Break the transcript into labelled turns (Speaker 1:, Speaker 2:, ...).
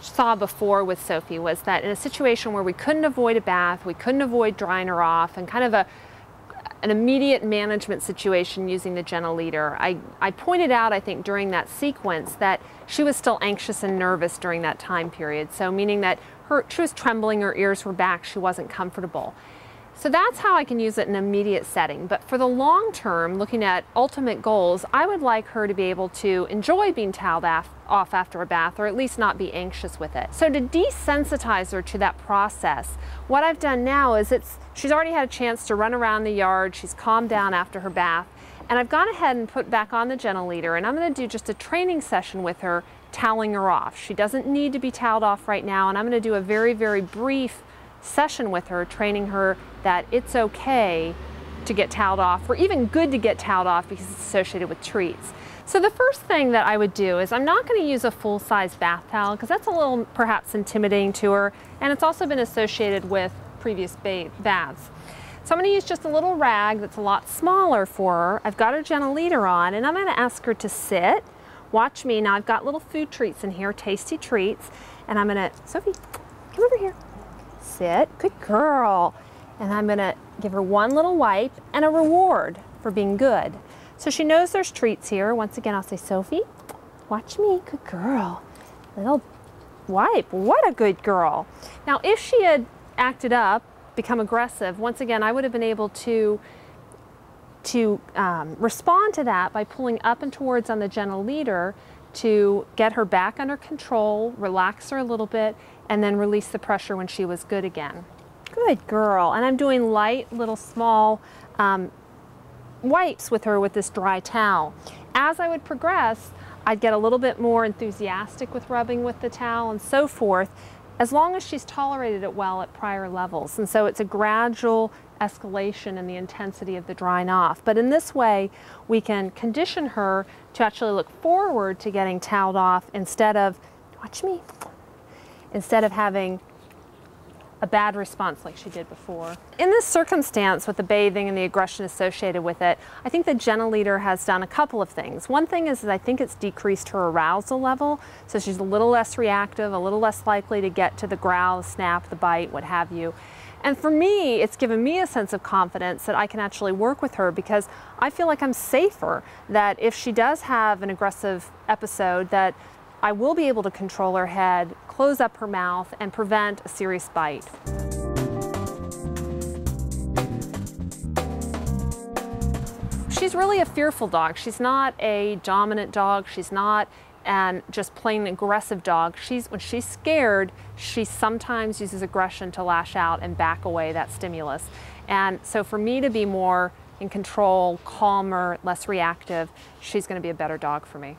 Speaker 1: saw before with Sophie was that in a situation where we couldn't avoid a bath, we couldn't avoid drying her off, and kind of an immediate management situation using the gentle leader, I pointed out, I think, during that sequence that she was still anxious and nervous during that time period. So meaning that she was trembling, her ears were back, she wasn't comfortable. So that's how I can use it in an immediate setting. But for the long term, looking at ultimate goals, I would like her to be able to enjoy being toweled off after a bath, or at least not be anxious with it. So to desensitize her to that process, what I've done now is she's already had a chance to run around the yard, she's calmed down after her bath, and I've gone ahead and put back on the gentle leader, and I'm going to do just a training session with her, toweling her off. She doesn't need to be toweled off right now, and I'm going to do a very, very brief session with her, training her that it's okay to get toweled off, or even good to get toweled off because it's associated with treats. So the first thing that I would do is I'm not going to use a full-size bath towel because that's a little perhaps intimidating to her, and it's also been associated with previous baths. So I'm going to use just a little rag that's a lot smaller for her. I've got her gentle leader on, and I'm going to ask her to sit. Watch me. Now I've got little food treats in here, tasty treats, and I'm going to, Sophie, come over here. Sit, good girl. And I'm gonna give her one little wipe and a reward for being good. So she knows there's treats here. Once again, I'll say, Sophie, watch me, good girl. Little wipe, what a good girl. Now, if she had acted up, become aggressive, once again, I would have been able to respond to that by pulling up and towards on the gentle leader to get her back under control, relax her a little bit, and then release the pressure when she was good again. Good girl. And I'm doing light, little small wipes with her with this dry towel. As I would progress, I'd get a little bit more enthusiastic with rubbing with the towel and so forth, as long as she's tolerated it well at prior levels. And so it's a gradual escalation in the intensity of the drying off. But in this way, we can condition her to actually look forward to getting toweled off instead of, watch me, instead of having a bad response like she did before. In this circumstance with the bathing and the aggression associated with it, I think the gentle leader has done a couple of things. One thing is that I think it's decreased her arousal level, so she's a little less reactive, a little less likely to get to the growl, the snap, the bite, what have you. And for me, it's given me a sense of confidence that I can actually work with her, because I feel like I'm safer, that if she does have an aggressive episode, that I will be able to control her head, close up her mouth, and prevent a serious bite. She's really a fearful dog. She's not a dominant dog. She's not just plain aggressive dog. When she's scared, she sometimes uses aggression to lash out and back away that stimulus. And so for me to be more in control, calmer, less reactive, she's going to be a better dog for me.